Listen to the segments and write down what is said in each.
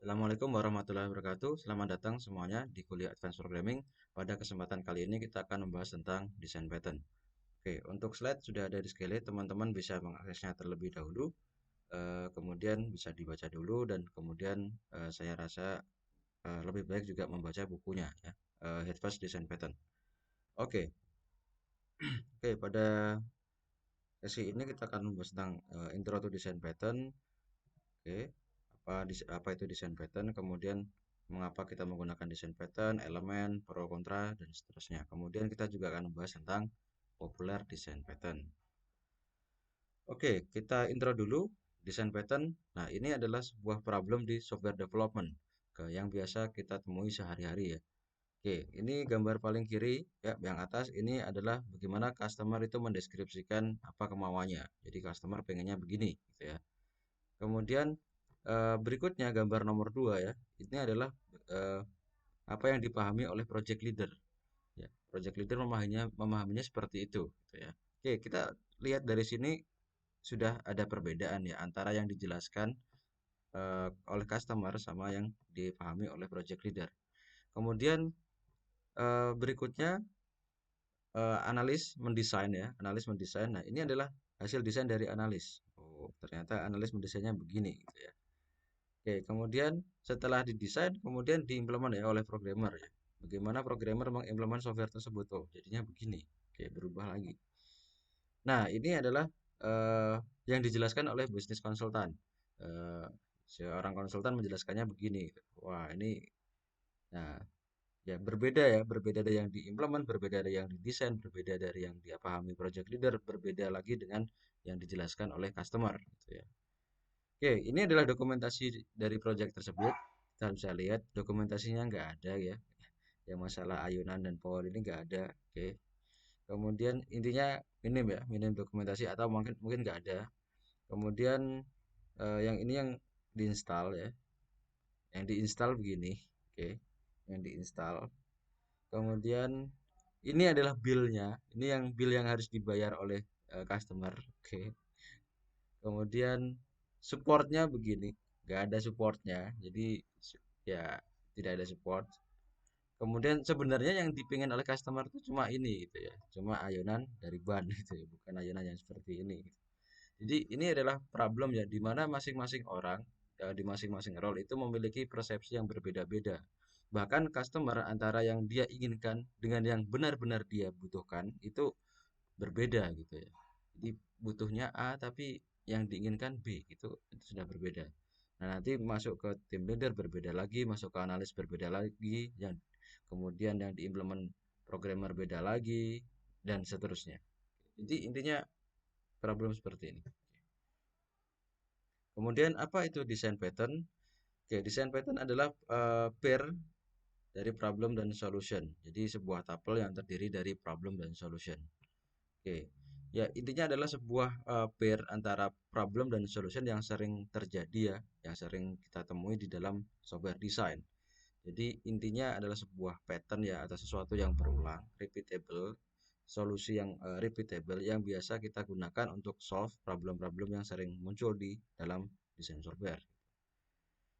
Assalamualaikum warahmatullahi wabarakatuh. Selamat datang semuanya di kuliah Advanced Programming. Pada kesempatan kali ini kita akan membahas tentang desain pattern. Oke, untuk slide sudah ada di scalet, teman-teman bisa mengaksesnya terlebih dahulu, kemudian bisa dibaca dulu dan kemudian saya rasa lebih baik juga membaca bukunya ya, Head First Design Pattern. Oke, oke pada sesi ini kita akan membahas tentang Intro to Design Pattern. Oke, apa itu desain pattern, kemudian mengapa kita menggunakan desain pattern, elemen, pro kontra dan seterusnya. Kemudian kita juga akan membahas tentang populer desain pattern. Oke, kita intro dulu desain pattern. Nah, ini adalah sebuah problem di software development yang biasa kita temui sehari-hari ya. Oke, ini gambar paling kiri ya, yang atas ini adalah bagaimana customer itu mendeskripsikan apa kemauannya. Jadi customer pengennya begini gitu ya. Kemudian berikutnya gambar nomor 2 ya. Ini adalah eh, apa yang dipahami oleh project leader. Ya, project leader memahaminya seperti itu, gitu ya. Oke, kita lihat dari sini sudah ada perbedaan ya antara yang dijelaskan oleh customer sama yang dipahami oleh project leader. Kemudian berikutnya analis mendesain ya, analis mendesain. Nah, ini adalah hasil desain dari analis. Oh, ternyata analis mendesainnya begini, gitu ya. Oke, kemudian setelah didesain, kemudian diimplement ya oleh programmer ya. Bagaimana programmer mengimplement software tersebut? Oh, jadinya begini. Oke, berubah lagi. Nah, ini adalah eh, yang dijelaskan oleh bisnis konsultan. Eh, Seorang konsultan menjelaskannya begini. Wah, ini, nah, ya berbeda ya, berbeda dari yang diimplement, berbeda dari yang didesain, berbeda dari yang dia pahami project leader, berbeda lagi dengan yang dijelaskan oleh customer, gitu ya. Oke, ini adalah dokumentasi dari proyek tersebut. Kita bisa lihat dokumentasinya nggak ada ya. Yang masalah ayunan dan power ini nggak ada. Oke. Kemudian intinya minim ya, minim dokumentasi atau mungkin mungkin nggak ada. Kemudian yang ini yang diinstal ya, yang diinstal begini. Oke, yang diinstal. Kemudian ini adalah bill-nya. Ini yang bill yang harus dibayar oleh customer. Oke. Kemudian supportnya begini, nggak ada supportnya, jadi ya tidak ada support. Kemudian sebenarnya yang dipingin oleh customer itu cuma ini gitu ya, cuma ayunan dari ban gitu ya, bukan ayunan yang seperti ini. Jadi ini adalah problem ya, di mana masing-masing orang di masing-masing role itu memiliki persepsi yang berbeda-beda. Bahkan customer antara yang dia inginkan dengan yang benar-benar dia butuhkan itu berbeda gitu ya. Jadi butuhnya A tapi yang diinginkan B itu sudah berbeda. Nah, nanti masuk ke tim leader berbeda lagi, masuk ke analis berbeda lagi, yang kemudian yang diimplement programmer beda lagi dan seterusnya. Jadi intinya problem seperti ini. Kemudian apa itu design pattern? Oke, design pattern adalah pair dari problem dan solution. Jadi sebuah tabel yang terdiri dari problem dan solution. Oke, ya intinya adalah sebuah pair antara problem dan solution yang sering terjadi ya, yang sering kita temui di dalam software design. Jadi intinya adalah sebuah pattern ya atau sesuatu yang berulang, repeatable, solusi yang repeatable yang biasa kita gunakan untuk solve problem-problem yang sering muncul di dalam desain software.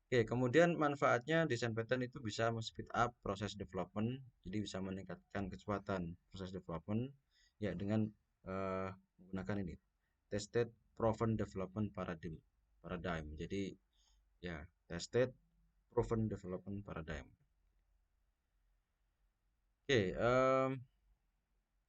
Oke, kemudian manfaatnya desain pattern itu bisa speed up proses development, jadi bisa meningkatkan kecepatan proses development ya dengan menggunakan ini tested proven development paradigm. Jadi ya tested proven development paradigm. Oke,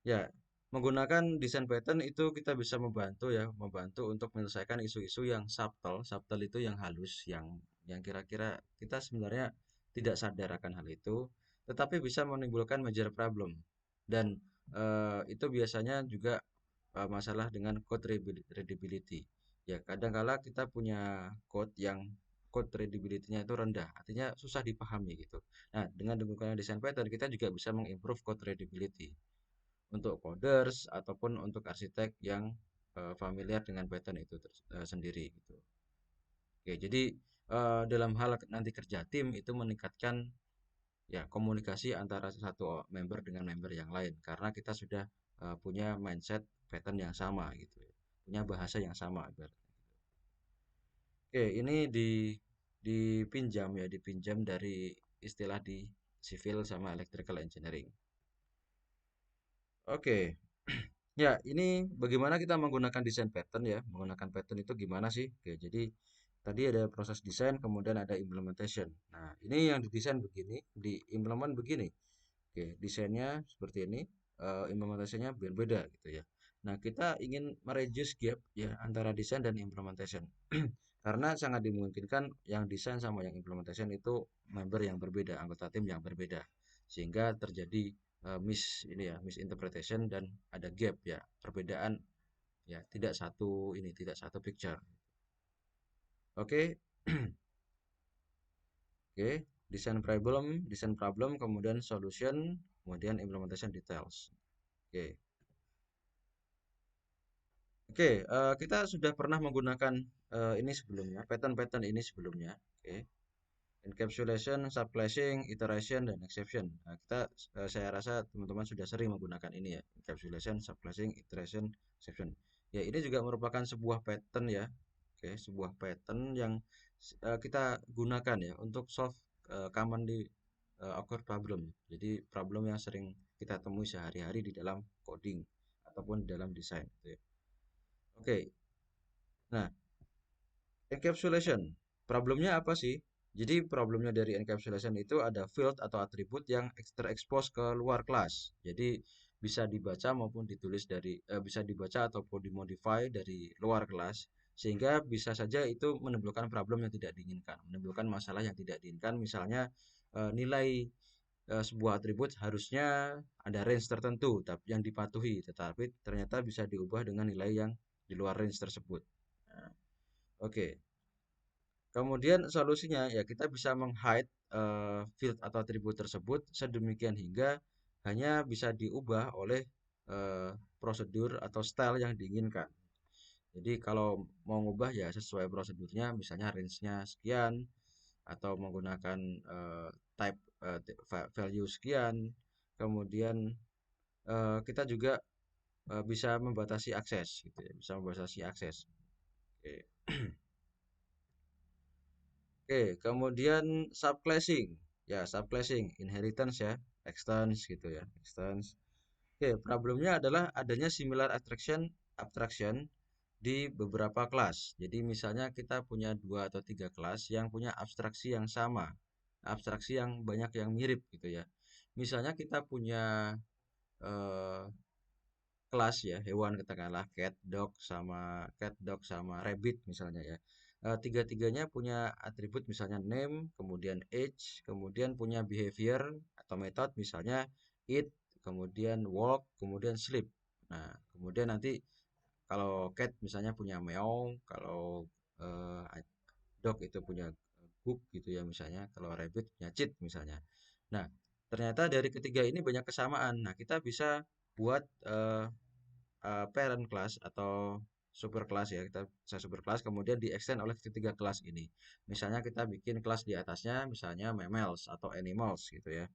ya menggunakan desain pattern itu kita bisa membantu ya, membantu untuk menyelesaikan isu-isu yang subtle. Subtle itu yang halus, yang kira-kira kita sebenarnya tidak sadar akan hal itu, tetapi bisa menimbulkan major problem. Dan itu biasanya juga masalah dengan code readability. Ya, kadangkala kita punya code yang code readability-nya itu rendah, artinya susah dipahami gitu. Nah, dengan digunakan desain pattern kita juga bisa mengimprove code readability untuk coders ataupun untuk arsitek yang familiar dengan pattern itu sendiri gitu. Oke, jadi dalam hal nanti kerja tim itu meningkatkan ya komunikasi antara satu member dengan member yang lain karena kita sudah punya mindset pattern yang sama gitu ya. Punya bahasa yang sama ibaratnya. Oke, ini di dipinjam ya, dipinjam dari istilah di civil sama electrical engineering. Oke. Ya, ini bagaimana kita menggunakan desain pattern ya. Menggunakan pattern itu gimana sih? Oke, jadi tadi ada proses desain, kemudian ada implementation. Nah, ini yang didesain begini, diimplement begini. Oke, desainnya seperti ini, implementasinya berbeda gitu ya. Nah, kita ingin mereduce gap ya antara desain dan implementation. Karena sangat dimungkinkan yang desain sama yang implementation itu member yang berbeda, anggota tim yang berbeda. Sehingga terjadi misinterpretation dan ada gap ya, perbedaan ya, tidak satu picture. Oke. Oke, design problem, kemudian solution, kemudian implementation details. Oke. Oke, kita sudah pernah menggunakan ini sebelumnya, pattern-pattern ini sebelumnya. Oke. Encapsulation, subclassing, iteration, dan exception. Nah, saya rasa teman-teman sudah sering menggunakan ini ya, encapsulation, subclassing, iteration, exception. Ya, ini juga merupakan sebuah pattern ya. Oke, sebuah pattern yang kita gunakan ya untuk solve commonly occurred problem. Jadi problem yang sering kita temui sehari-hari di dalam coding ataupun di dalam desain. Gitu ya. Oke, nah encapsulation. Problemnya apa sih? Jadi problemnya dari encapsulation itu ada field atau atribut yang terekspos ke luar kelas. Jadi bisa dibaca maupun ditulis bisa dibaca ataupun dimodify dari luar kelas sehingga bisa saja itu menimbulkan problem yang tidak diinginkan, menimbulkan masalah yang tidak diinginkan. Misalnya nilai sebuah atribut harusnya ada range tertentu yang dipatuhi, tetapi ternyata bisa diubah dengan nilai yang di luar range tersebut. Nah, oke. Kemudian solusinya ya kita bisa meng-hide field atau atribut tersebut sedemikian hingga hanya bisa diubah oleh eh, prosedur atau style yang diinginkan. Jadi kalau mau ngubah ya sesuai prosedurnya, misalnya range-nya sekian atau menggunakan type value sekian. Kemudian kita juga bisa membatasi akses gitu ya, bisa membatasi akses. Oke. Oke, kemudian subclassing. Ya, subclassing, inheritance ya, extends gitu ya, extends. Oke, problemnya adalah adanya similar abstraction di beberapa kelas. Jadi misalnya kita punya dua atau tiga kelas yang punya abstraksi yang sama, abstraksi yang banyak yang mirip gitu ya. Misalnya kita punya eh, kelas ya hewan katakanlah cat dog sama rabbit misalnya ya. Tiga-tiganya punya atribut misalnya name kemudian age kemudian punya behavior atau method misalnya eat kemudian walk kemudian sleep. Nah kemudian nanti kalau cat misalnya punya meow, kalau dog itu punya hook gitu ya misalnya, kalau rabbit punya cheat misalnya. Nah ternyata dari ketiga ini banyak kesamaan. Nah kita bisa buat parent class atau super class ya kita bisa super class kemudian di extend oleh ketiga kelas ini misalnya kita bikin kelas di atasnya misalnya mammals atau animals gitu ya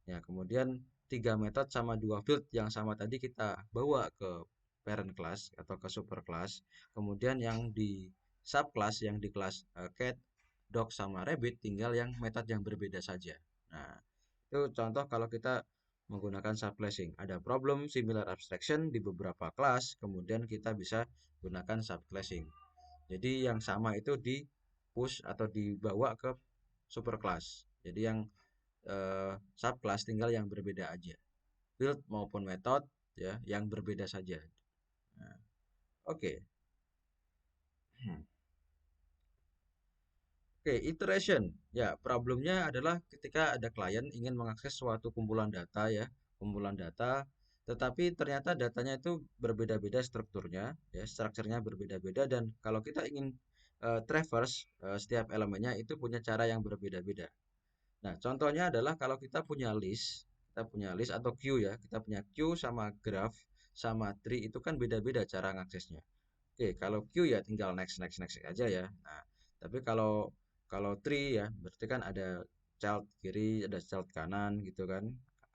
ya kemudian tiga metode sama dua field yang sama tadi kita bawa ke parent class atau ke super class kemudian yang di subclass yang di kelas cat dog sama rabbit tinggal yang metode yang berbeda saja. Nah itu contoh kalau kita menggunakan subclassing. Ada problem similar abstraction di beberapa kelas, kemudian kita bisa gunakan subclassing. Jadi yang sama itu di push atau dibawa ke superclass. Jadi yang subclass tinggal yang berbeda aja. Field maupun method ya yang berbeda saja. Nah, oke. Hmm. Oke, iteration. Ya, problemnya adalah ketika ada klien ingin mengakses suatu kumpulan data ya, kumpulan data, tetapi ternyata datanya itu berbeda-beda strukturnya, ya, strukturnya berbeda-beda dan kalau kita ingin traverse setiap elemennya itu punya cara yang berbeda-beda. Nah, contohnya adalah kalau kita punya list atau queue ya, kita punya queue sama graph sama tree itu kan beda-beda cara ngaksesnya. Oke, kalau queue ya tinggal next next next aja ya. Nah, tapi kalau tree ya berarti kan ada child kiri, ada child kanan gitu kan.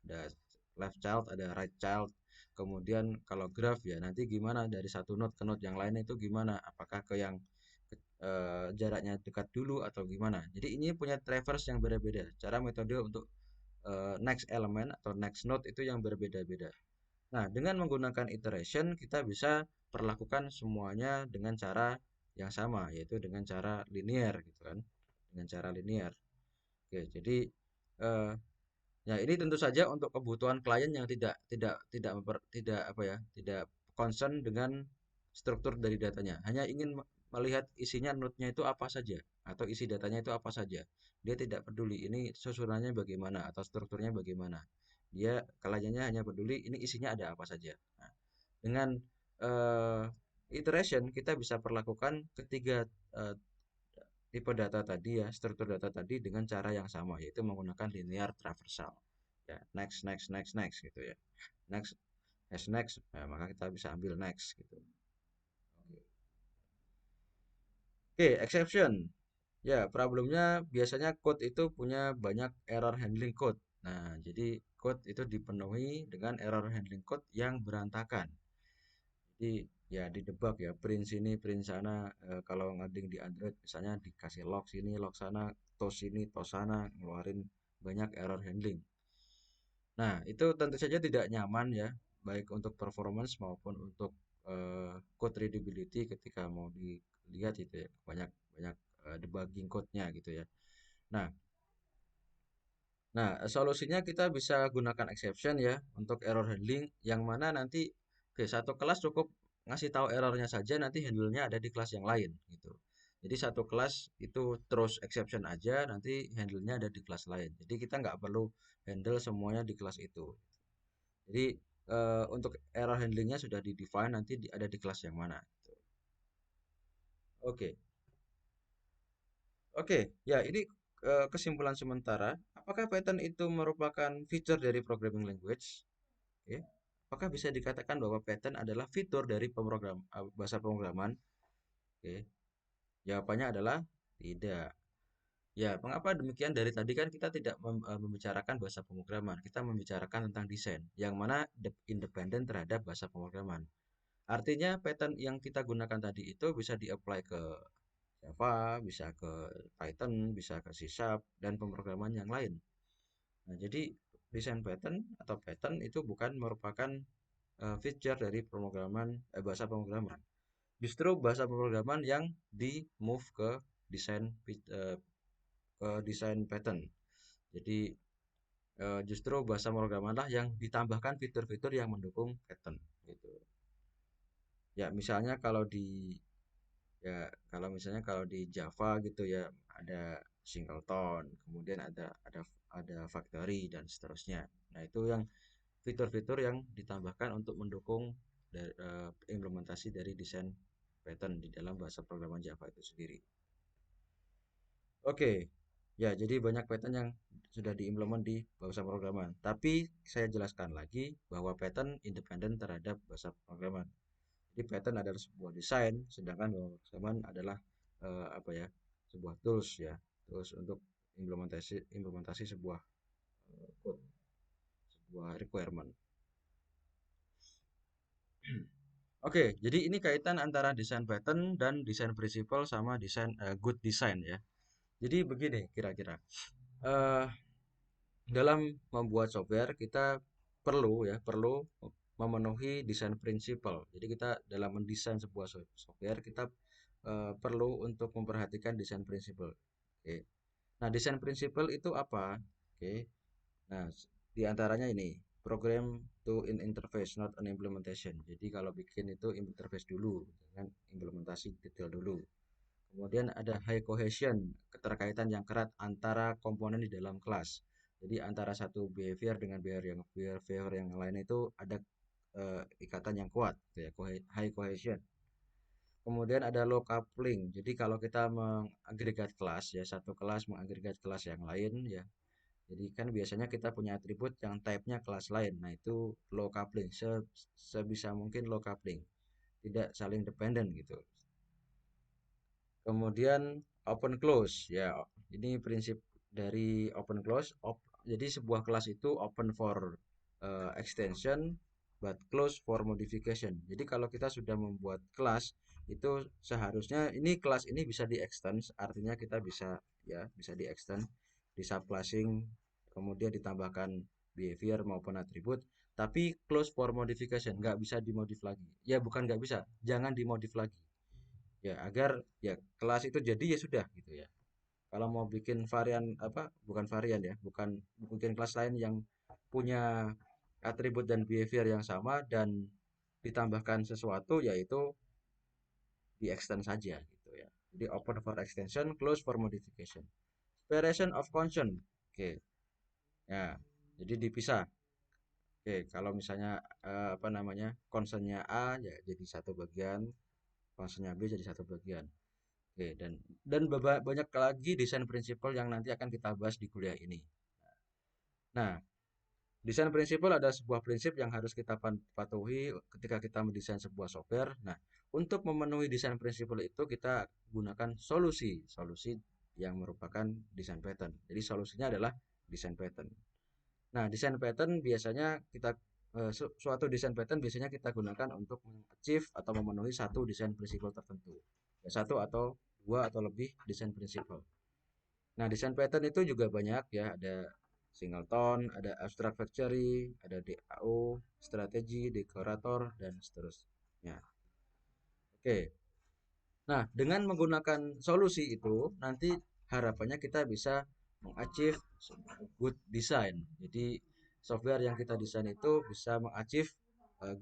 Ada left child, ada right child. Kemudian kalau graph ya nanti gimana dari satu node ke node yang lainnya itu gimana? Apakah ke yang jaraknya dekat dulu atau gimana. Jadi ini punya traverse yang beda-beda. Cara metode untuk next element atau next node itu yang berbeda-beda. Nah, dengan menggunakan iteration kita bisa perlakukan semuanya dengan cara yang sama, yaitu dengan cara linear gitu kan. Dengan cara linear. Oke, jadi eh, ya ini tentu saja untuk kebutuhan klien yang tidak apa ya, tidak concern dengan struktur dari datanya. Hanya ingin melihat isinya node-nya itu apa saja atau isi datanya itu apa saja. Dia tidak peduli ini susunannya bagaimana atau strukturnya bagaimana. Dia kliennya hanya peduli ini isinya ada apa saja. Nah, dengan eh, iteration kita bisa perlakukan ketiga eh, tipe data tadi ya, struktur data tadi dengan cara yang sama, yaitu menggunakan linear traversal. Ya, next, next, next, next gitu ya. Next, next, next, ya, maka kita bisa ambil next gitu. Oke, exception. Ya, problemnya biasanya code itu punya banyak error handling code. Nah, jadi code itu dipenuhi dengan error handling code yang berantakan. Jadi ya didebug ya, print sini, print sana. Kalau ngoding di Android misalnya dikasih log sini, log sana, toss sini, toss sana, ngeluarin banyak error handling. Nah, itu tentu saja tidak nyaman ya, baik untuk performance maupun untuk code readability ketika mau dilihat itu ya, banyak banyak debugging code-nya gitu ya. Nah, solusinya kita bisa gunakan exception ya untuk error handling yang mana nanti oke, satu kelas cukup ngasih tahu errornya saja nanti handle-nya ada di kelas yang lain gitu. Jadi satu kelas itu terus exception aja nanti handle-nya ada di kelas lain. Jadi kita nggak perlu handle semuanya di kelas itu. Jadi untuk error handlingnya sudah di define nanti ada di kelas yang mana. Gitu. Oke, oke, ya ini kesimpulan sementara. Apakah Python itu merupakan feature dari programming language? Oke. Apakah bisa dikatakan bahwa Python adalah fitur dari bahasa pemrograman? Oke. Jawabannya adalah tidak. Ya, mengapa demikian? Dari tadi kan kita tidak membicarakan bahasa pemrograman, kita membicarakan tentang desain, yang mana independen terhadap bahasa pemrograman. Artinya pattern yang kita gunakan tadi itu bisa di-apply ke Java, bisa ke Python, bisa ke C Sharp, dan pemrograman yang lain. Nah, jadi desain pattern atau pattern itu bukan merupakan feature dari bahasa pemrograman. Justru bahasa pemrograman yang di move ke desain ke desain pattern. Jadi justru bahasa pemrograman lah yang ditambahkan fitur-fitur yang mendukung pattern gitu. Ya, misalnya kalau di Java gitu ya ada singleton, kemudian ada factory dan seterusnya. Nah, itu yang fitur-fitur yang ditambahkan untuk mendukung implementasi dari desain pattern di dalam bahasa programan Java itu sendiri. Oke, ya jadi banyak pattern yang sudah diimplement di bahasa programan. Tapi saya jelaskan lagi bahwa pattern independen terhadap bahasa programan. Jadi pattern adalah sebuah desain, sedangkan bahasa programan adalah apa ya, sebuah tools ya, tools untuk implementasi implementasi sebuah code, sebuah requirement. Oke, jadi ini kaitan antara desain pattern dan desain prinsipal sama desain good design ya. Jadi begini kira-kira. Eh dalam membuat software kita perlu memenuhi desain prinsipal. Jadi kita dalam mendesain sebuah software kita perlu untuk memperhatikan desain prinsipal. Oke. Nah, desain prinsipal itu apa? Oke. Nah, di antaranya ini program to in interface not an implementation. Jadi kalau bikin itu interface dulu dengan implementasi detail dulu. Kemudian ada high cohesion, keterkaitan yang erat antara komponen di dalam kelas. Jadi antara satu behavior dengan behavior yang lain itu ada ikatan yang kuat, gitu ya, high cohesion. Kemudian ada low coupling. Jadi kalau kita mengagregat kelas ya, satu kelas mengagregat kelas yang lain ya. Jadi kan biasanya kita punya atribut yang type-nya kelas lain. Nah, itu low coupling. Sebisa mungkin low coupling. Tidak saling dependen gitu. Kemudian open close ya. Ini prinsip dari open close. Jadi sebuah kelas itu open for extension but closed for modification. Jadi kalau kita sudah membuat kelas itu seharusnya ini kelas ini bisa di-extend, artinya kita bisa ya bisa di-extend, di subclassing, kemudian ditambahkan behavior maupun atribut, tapi close for modification, nggak bisa dimodif lagi. Ya bukan nggak bisa, jangan dimodif lagi. Ya agar ya kelas itu jadi ya sudah gitu ya. Kalau mau bikin varian apa, bukan varian ya, bukan bikin kelas lain yang punya atribut dan behavior yang sama dan ditambahkan sesuatu yaitu di extend saja gitu ya. Jadi open for extension, close for modification. Separation of concern. Oke. Ya. Jadi dipisah. Oke, kalau misalnya apa namanya? Concernnya A ya jadi satu bagian, concernnya B jadi satu bagian. Oke, dan banyak lagi desain prinsipal yang nanti akan kita bahas di kuliah ini. Nah, desain prinsipal ada sebuah prinsip yang harus kita patuhi ketika kita mendesain sebuah software. Nah, untuk memenuhi desain prinsipal itu kita gunakan solusi yang merupakan desain pattern. Jadi solusinya adalah desain pattern. Nah, desain pattern biasanya suatu desain pattern biasanya kita gunakan untuk mengachieve atau memenuhi satu desain prinsipal tertentu. Ya, satu atau dua atau lebih desain prinsipal. Nah, desain pattern itu juga banyak ya, ada singleton, ada abstract factory, ada DAO, strategi, dekorator, dan seterusnya. Oke. Nah, dengan menggunakan solusi itu, nanti harapannya kita bisa mengachieve good design. Jadi, software yang kita desain itu bisa mengachieve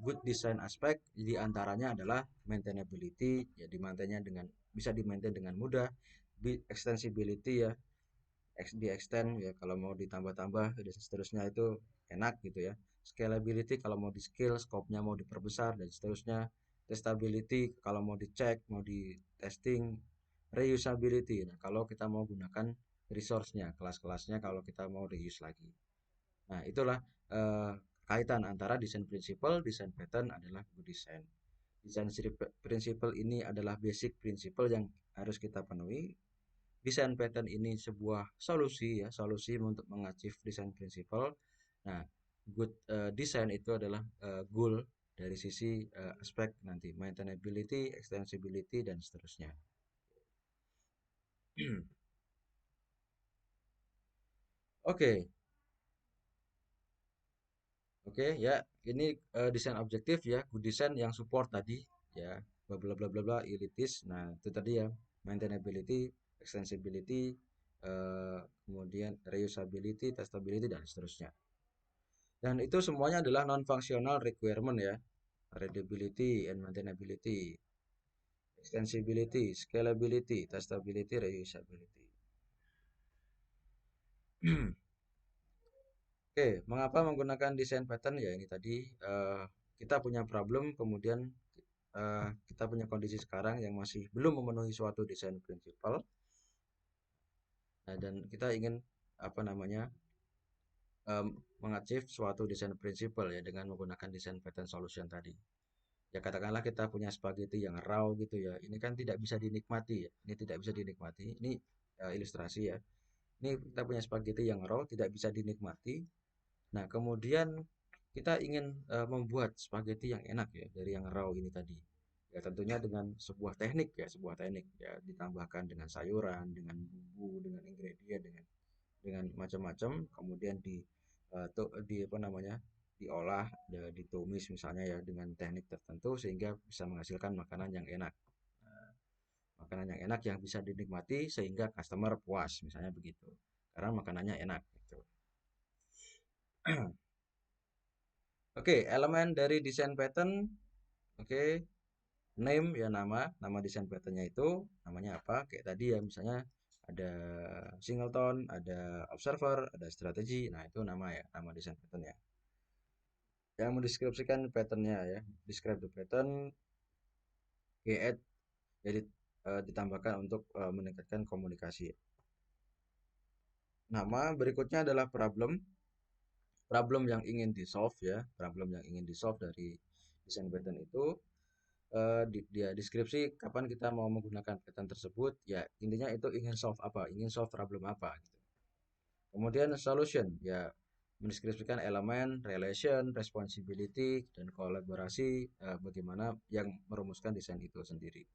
good design aspek. Di antaranya adalah maintainability, ya dimaintainnya dengan bisa dimaintain dengan mudah, extensibility ya, di extend ya kalau mau ditambah-tambah dan seterusnya itu enak gitu ya. Scalability kalau mau di scale, scope-nya mau diperbesar dan seterusnya. Testability kalau mau dicek, mau di testing. Reusability. Nah, kalau kita mau gunakan resource-nya, kelas-kelasnya kalau kita mau reuse lagi. Nah, itulah eh, kaitan antara desain principle, desain pattern adalah good design. Desain principle ini adalah basic principle yang harus kita penuhi. Desain pattern ini sebuah solusi ya, solusi untuk mengachieve desain principle. Nah, good design itu adalah goal dari sisi aspek nanti maintainability, extensibility dan seterusnya. Oke, oke ya, ini desain objektif ya, good design yang support tadi ya, bla bla bla bla bla, elitis. Nah, itu tadi ya, maintainability, extensibility, kemudian reusability, testability dan seterusnya. Dan itu semuanya adalah non-functional requirement ya. Readability and maintainability, extensibility, scalability, testability, reusability. Oke, mengapa menggunakan desain pattern? Ya ini tadi kita punya problem, kemudian kita punya kondisi sekarang yang masih belum memenuhi suatu desain prinsipal. Nah, dan kita ingin apa namanya mengachieve suatu desain prinsipal ya dengan menggunakan desain pattern solution tadi. Ya katakanlah kita punya spaghetti yang raw gitu ya. Ini kan tidak bisa dinikmati ya. Ini tidak bisa dinikmati. Ini ilustrasi ya. Ini kita punya spaghetti yang raw tidak bisa dinikmati. Nah, kemudian kita ingin membuat spaghetti yang enak ya dari yang raw ini tadi. Ya tentunya dengan sebuah teknik ya ditambahkan dengan sayuran, dengan bumbu, dengan ingredient, dengan macam-macam, kemudian di apa namanya diolah, ditumis misalnya ya dengan teknik tertentu sehingga bisa menghasilkan makanan yang enak. Nah, makanan yang enak yang bisa dinikmati sehingga customer puas misalnya begitu. Karena makanannya enak gitu. Oke, elemen dari desain pattern. Oke, name ya nama desain patternnya itu namanya apa? Kayak tadi ya misalnya ada singleton, ada observer, ada strategi. Nah, itu nama desain pattern ya. Yang mendeskripsikan patternnya ya, describe the pattern, create, jadi ditambahkan untuk meningkatkan komunikasi. Nama berikutnya adalah problem, problem yang ingin di solve ya, problem yang ingin di solve dari desain pattern itu. Dia deskripsi kapan kita mau menggunakan pattern tersebut, ya intinya itu ingin solve apa, ingin solve problem apa gitu. Kemudian solution ya, mendeskripsikan elemen, relation, responsibility, dan kolaborasi, bagaimana yang merumuskan desain itu sendiri.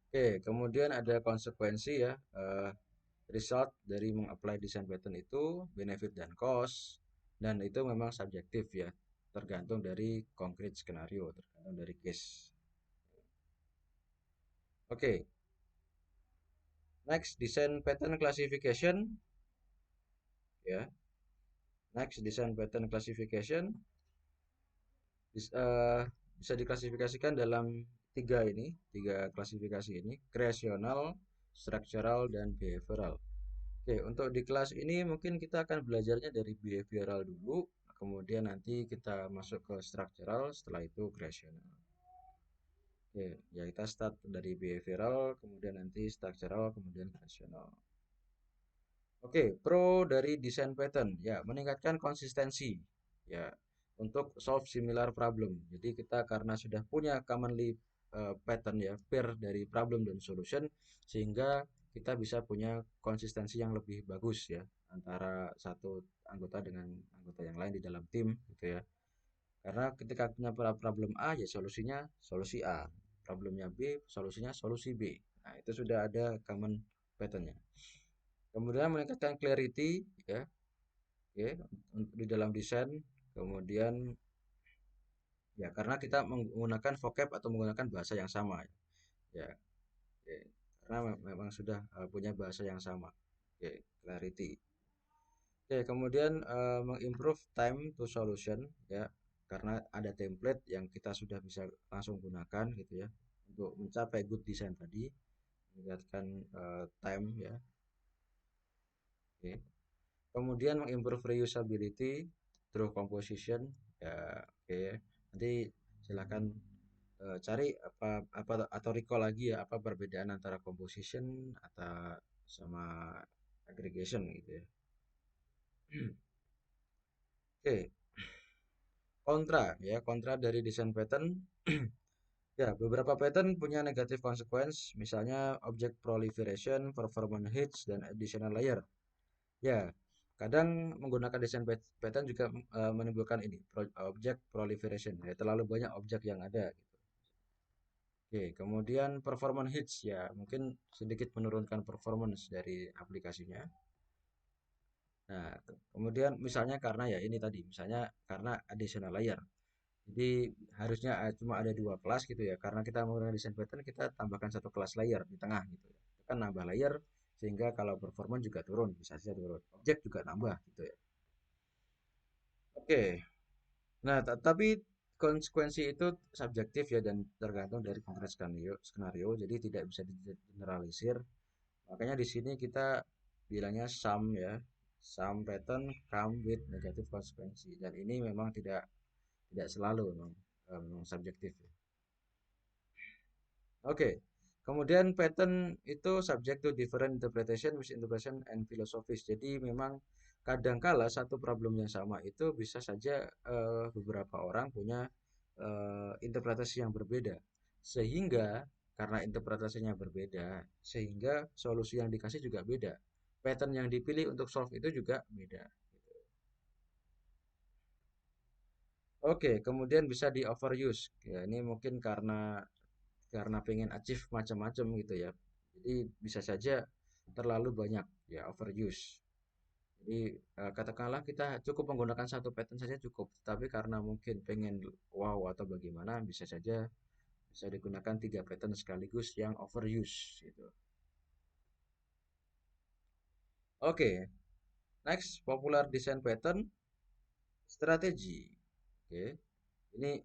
Oke, kemudian ada konsekuensi ya, result dari mengapply desain pattern itu, benefit dan cost, dan itu memang subjektif ya, tergantung dari concrete skenario, tergantung dari case. Oke, next design pattern classification ya. Next design pattern classification bisa diklasifikasikan dalam tiga klasifikasi ini, creational, structural, dan behavioral. Oke, untuk di kelas ini mungkin kita akan belajarnya dari behavioral dulu, kemudian nanti kita masuk ke structural, setelah itu creational. Oke, ya kita start dari behavioral, kemudian nanti structural, kemudian creational. Oke, pro dari desain pattern, ya meningkatkan konsistensi, ya untuk solve similar problem. Jadi kita karena sudah punya commonly pattern ya, pair dari problem dan solution, sehingga kita bisa punya konsistensi yang lebih bagus ya antara satu anggota dengan anggota yang lain di dalam tim, gitu ya. Karena ketika punya problem A, ya solusinya solusi A, problemnya B, solusinya solusi B. Nah, itu sudah ada common patternnya. Kemudian meningkatkan clarity ya, oke, di dalam desain. Kemudian ya karena kita menggunakan vocab atau menggunakan bahasa yang sama ya. Oke. Karena memang sudah punya bahasa yang sama. Oke, clarity. Oke, kemudian mengimprove time to solution ya. Karena ada template yang kita sudah bisa langsung gunakan gitu ya untuk mencapai good design tadi, meningkatkan time ya. Oke. Kemudian mengimprove reusability through composition ya, oke ya. Nanti silakan cari apa apa atau recall lagi ya apa perbedaan antara composition atau sama aggregation gitu ya. Oke, kontra ya, kontra dari design pattern. Ya, beberapa pattern punya negative consequence, misalnya object proliferation, performance hits, dan additional layer. Ya, kadang menggunakan desain pattern juga menimbulkan ini, object proliferation. Ya, terlalu banyak objek yang ada gitu. Oke, kemudian performance hits ya, mungkin sedikit menurunkan performance dari aplikasinya. Nah, kemudian misalnya karena ya ini tadi, misalnya karena additional layer. Jadi harusnya cuma ada dua kelas gitu ya. Karena kita menggunakan desain pattern, kita tambahkan satu kelas layer di tengah gitu ya. Itu kan nambah layer sehingga kalau performa juga turun, bisa saja turun. Objek juga nambah gitu ya. Oke. Nah, tapi konsekuensi itu subjektif ya dan tergantung dari konkret skenario, jadi tidak bisa digeneralisir. Makanya di sini kita bilangnya some ya. Some pattern come with negative konsekuensi dan ini memang tidak selalu memang subjektif ya. Oke. Kemudian pattern itu subject to different interpretation, misinterpretation, and philosophies. Jadi memang kadangkala satu problem yang sama itu bisa saja beberapa orang punya interpretasi yang berbeda. Sehingga karena interpretasinya berbeda, sehingga solusi yang dikasih juga beda. Pattern yang dipilih untuk solve itu juga beda. Oke, kemudian bisa di overuse. Ya, ini mungkin karena pengen achieve macam-macam gitu ya. Jadi bisa saja terlalu banyak ya overuse. Jadi katakanlah kita cukup menggunakan satu pattern saja cukup, tapi karena mungkin pengen wow atau bagaimana bisa saja bisa digunakan tiga pattern sekaligus yang overuse gitu. Oke, next popular design pattern strategi. Oke, ini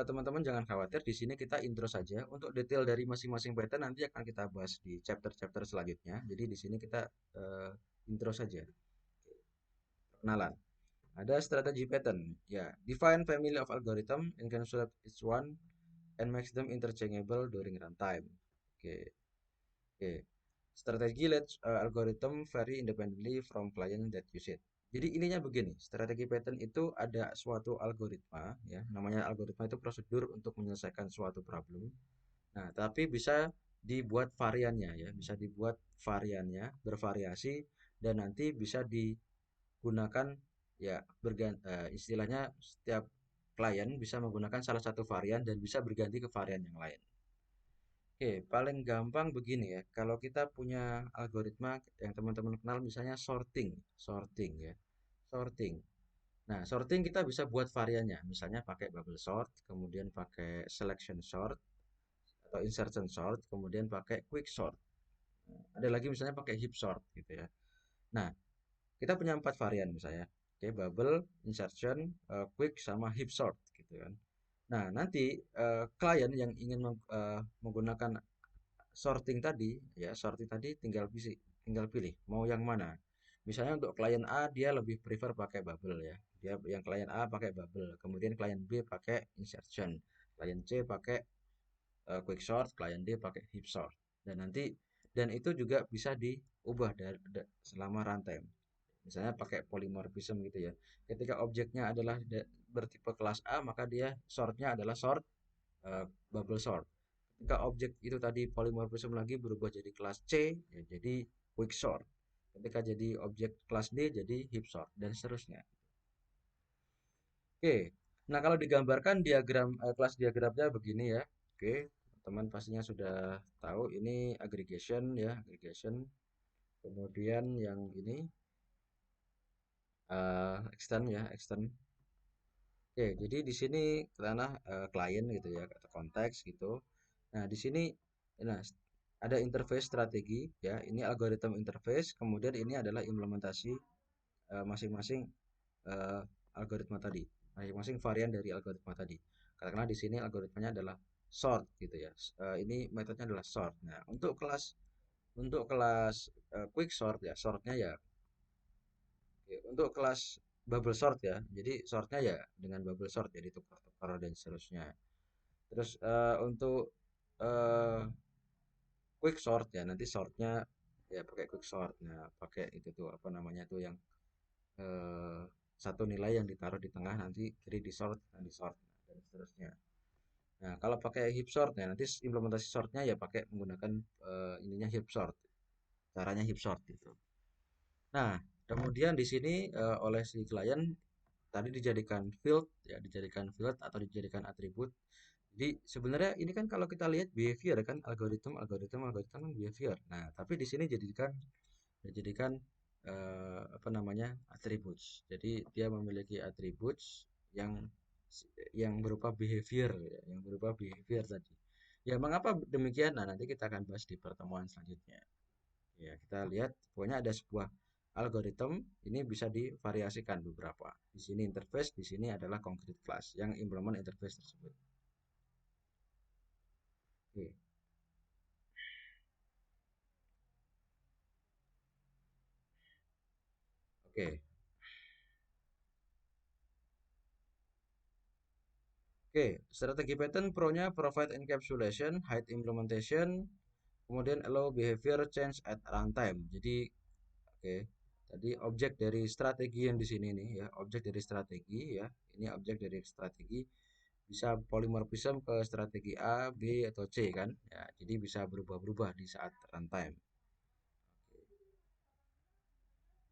teman-teman jangan khawatir, di sini kita intro saja. Untuk detail dari masing-masing pattern nanti akan kita bahas di chapter-chapter selanjutnya. Jadi di sini kita eh, intro saja. Perkenalan. Ada strategi pattern. Ya, define family of algorithm, encapsulate each one, and makes them interchangeable during runtime. Oke, oke. Strategi let algorithm vary independently from client that use it. Jadi ininya begini, strategi pattern itu ada suatu algoritma, ya, namanya algoritma itu prosedur untuk menyelesaikan suatu problem. Nah, tapi bisa dibuat variannya ya, bisa dibuat variannya bervariasi dan nanti bisa digunakan ya istilahnya setiap klien bisa menggunakan salah satu varian dan bisa berganti ke varian yang lain. Oke, paling gampang begini ya. Kalau kita punya algoritma yang teman-teman kenal misalnya sorting, sorting ya. Sorting. Nah, sorting kita bisa buat variannya. Misalnya pakai bubble sort, kemudian pakai selection sort atau insertion sort, kemudian pakai quick sort. Ada lagi misalnya pakai heap sort gitu ya. Nah, kita punya 4 varian misalnya. Oke, bubble, insertion, quick sama heap sort gitu kan. Nah, nanti klien yang ingin menggunakan sorting tadi tinggal pilih mau yang mana. Misalnya untuk klien A dia lebih prefer pakai bubble ya. Dia yang klien A pakai bubble, kemudian klien B pakai insertion, klien C pakai quick sort, klien D pakai heap sort. Dan itu juga bisa diubah selama runtime. Misalnya pakai polymorphism gitu ya. Ketika objeknya adalah bertipe kelas A, maka dia sortnya adalah sort bubble sort. Ketika objek itu tadi polymorphism lagi berubah jadi kelas C, ya jadi quick sort. Ketika jadi objek kelas D, jadi heap sort, dan seterusnya. Oke, nah kalau digambarkan kelas diagramnya begini ya. Oke, teman pastinya sudah tahu ini aggregation ya, aggregation. Kemudian yang ini extend ya, extend. Oke, jadi di sini ranah klien gitu ya, atau konteks gitu. Nah, di sini nah ada interface strategi ya, ini algoritma interface, kemudian ini adalah implementasi masing-masing eh, algoritma tadi, masing-masing varian dari algoritma tadi. Karena di sini algoritmanya adalah sort gitu ya. Ini metodenya adalah sort. Nah, untuk kelas quick sort ya, sortnya ya untuk kelas bubble sort ya. Jadi sortnya ya dengan bubble sort jadi tukar-tukar dan seterusnya. Terus untuk eh, quick sort ya nanti sortnya ya pakai quick sort. Nah pakai itu tuh apa namanya tuh yang eh, satu nilai yang ditaruh di tengah nanti kiri di sort dan di sort dan seterusnya. Nah kalau pakai heap sort ya nanti implementasi sortnya ya pakai menggunakan ininya heap sort. Caranya heap sort gitu. Nah kemudian di sini oleh si klien tadi dijadikan field ya dijadikan field atau dijadikan atribut. Jadi sebenarnya ini kan kalau kita lihat behavior kan algoritma kan behavior. Nah, tapi di sini dijadikan apa namanya? Attributes. Jadi dia memiliki attributes yang yang berupa behavior ya, yang berupa behavior tadi. Ya, mengapa demikian? Nah, nanti kita akan bahas di pertemuan selanjutnya. Ya, kita lihat pokoknya ada sebuah algoritma ini bisa divariasikan beberapa. Di sini interface, di sini adalah concrete class yang implement interface tersebut. Oke. Oke. Oke, strategi pattern pro-nya provide encapsulation, hide implementation, kemudian allow behavior change at runtime. Jadi, oke, tadi objek dari strategi yang di sini nih ya, objek dari strategi ya, ini objek dari strategi bisa polymorphism ke strategi A, B atau C kan? Ya, jadi bisa berubah-berubah di saat runtime.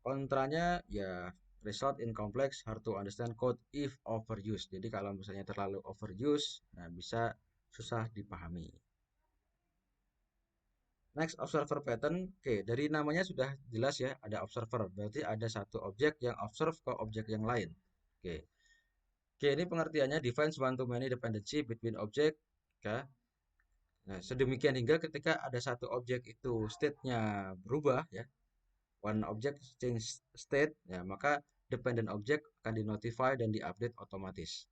Kontranya ya result in complex hard to understand code if overused. Jadi kalau misalnya terlalu overuse, nah bisa susah dipahami. Next, observer pattern. Oke, dari namanya sudah jelas ya, ada observer. Berarti ada satu objek yang observe ke objek yang lain. Oke. Oke, ini pengertiannya defines one to many dependency between object. Ya. Nah, sedemikian hingga ketika ada satu objek itu state-nya berubah ya, one object change state, ya maka dependent object akan dinotify dan diupdate otomatis.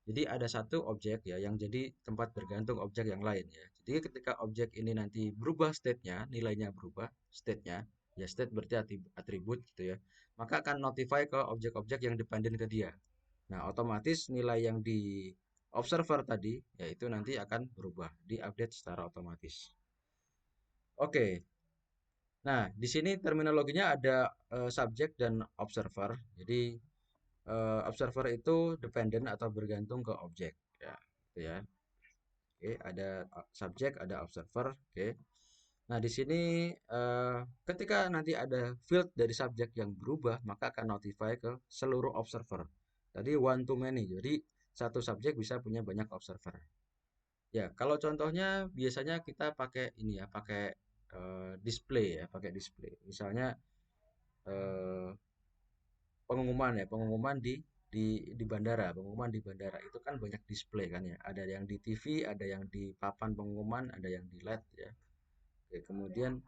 Jadi ada satu objek ya yang jadi tempat bergantung objek yang lain ya. Jadi ketika objek ini nanti berubah state-nya, nilainya berubah state-nya, ya state berarti atribut gitu ya. Maka akan notify ke objek-objek yang dependen ke dia. Nah, otomatis nilai yang di observer tadi yaitu nanti akan berubah, diupdate secara otomatis. Oke. Nah, di sini terminologinya ada subjek dan observer. Jadi observer itu dependen atau bergantung ke objek ya, gitu ya. Oke, ada subjek, ada observer. Oke. Nah, di sini ketika nanti ada field dari subjek yang berubah, maka akan notify ke seluruh observer. Tadi one to many, jadi satu subjek bisa punya banyak observer. Ya, kalau contohnya biasanya kita pakai ini ya, pakai display ya, pakai display. Misalnya eh, pengumuman ya, pengumuman di bandara, pengumuman di bandara itu kan banyak display kan ya. Ada yang di TV, ada yang di papan pengumuman, ada yang di LED ya. Oke, kemudian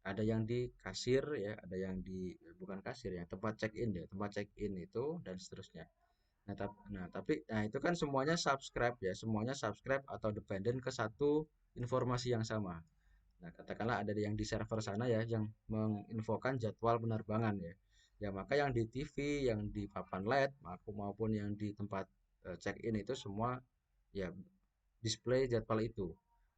ada yang di kasir ya, ada yang di bukan kasir ya, tempat check in ya, tempat check in itu dan seterusnya. Nah, itu kan semuanya subscribe ya, semuanya subscribe atau dependen ke satu informasi yang sama. Nah, katakanlah ada yang di server sana ya, yang menginfokan jadwal penerbangan ya. Ya, maka yang di TV, yang di papan LED, maupun yang di tempat check-in itu semua ya display jadwal itu.